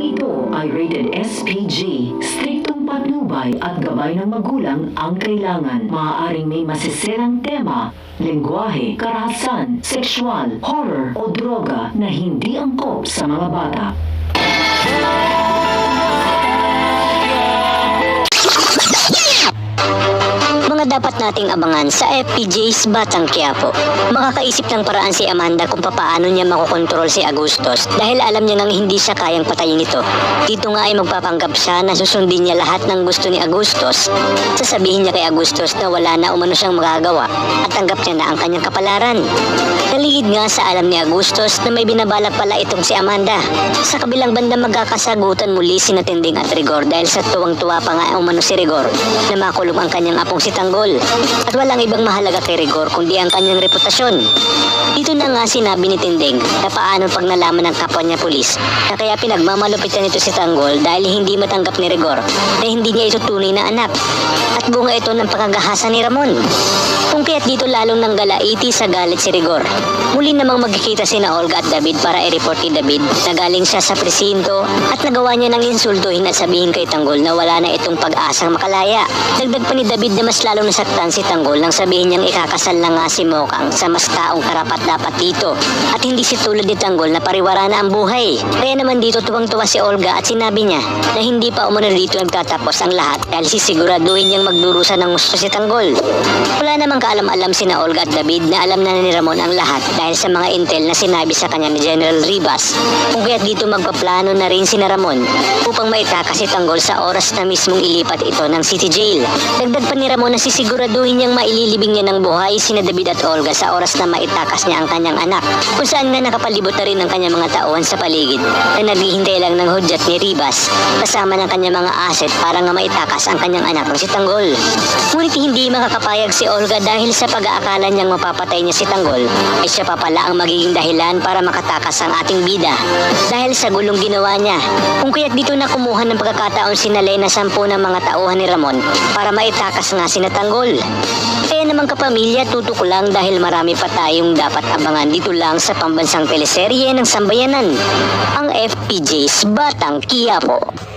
ito ay rated SPG. Striktong patnubay at gabay ng magulang ang kailangan. Maaaring may masisirang tema, lengguwahe, karahasan, sexual, horror o droga na hindi angkop sa mga bata. Mga dapat nating abangan sa FPJ's Batang Quiapo. Makakaisip ng paraan si Amanda kung papaano niya makokontrol si Agustos dahil alam niya nang hindi siya kayang patayin ito. Dito nga ay magpapanggap siya na susundin niya lahat ng gusto ni Agustos. Sasabihin niya kay Agustos na wala na umano siyang magagawa at tanggap niya na ang kanyang kapalaran. Naliid nga sa alam ni Agustos na may binabalak pala itong si Amanda. Sa kabilang banda magkakasagutan muli si Tinding at Rigor dahil sa tuwang-tuwa pa nga umano si Rigor na makulong ang kanyang apong si Tanggol. At walang ibang mahalaga kay Rigor kundi ang kanyang reputasyon. Dito na nga sinabi ni Tinding na paano pag nalaman ng kapwa niya pulis na kaya pinagmamalupitan nito si Tanggol dahil hindi matanggap ni Rigor na hindi niya ito tunay na anak. At bunga ito ng pagkagahasa ni Ramon. Kung kaya't dito lalong nanggalaiti sa galit si Rigor. Muli namang magkikita sina Olga at David para i-report ni David na galing siya sa presinto at nagawa niya ng insultuhin at sabihin kay Tanggol na wala na itong pag-asang makalaya. Dagdag pa ni David na mas lalong nasaktan si Tanggol nang sabihin niyang ikakasal na nga si Mokang sa mas taong karapat-dapat dito at hindi si tulad ni Tanggol na pariwara na ang buhay. Kaya naman dito tuwang-tuwa si Olga at sinabi niya na hindi pa umano dito nagtatapos ang lahat dahil sisiguraduhin niyang magdurusa ng gusto si Tanggol. Wala namang kaalam-alam sina Olga at David na alam na ni Ramon ang lahat dahil sa mga intel na sinabi sa kanya ni General Rivas. Kung kaya't dito magpaplano na rin sina Ramon upang maitakas si Tanggol sa oras na mismong ilipat ito ng city jail. Dagdag pa ni Ramon na sisiguraduhin niyang maililibing niya ng buhay sina David at Olga sa oras na maitakas niya ang kanyang anak. Kung saan nga nakapalibot na rin ang kanyang mga tauhan sa paligid na naghihintay lang ng hudyat ni Rivas kasama ng kanyang mga asset para nga maitakas ang kanyang anak ng si Tanggol. Ngunit hindi makakapayag si Olga dahil sa pag-aakala niyang mapapatay niya si Tanggol ay siya pa pala ang magiging dahilan para makatakas ang ating bida dahil sa gulong ginawa niya. Kung kaya't dito na kumuha ng pagkakataon si Nalay na 10 ng mga tauhan ni Ramon para maitakas nga si Tanggol. Kaya naman kapamilya, tutok lang dahil marami pa tayong dapat abangan dito lang sa pambansang teleserye ng Sambayanan, ang FPJ's Batang Quiapo.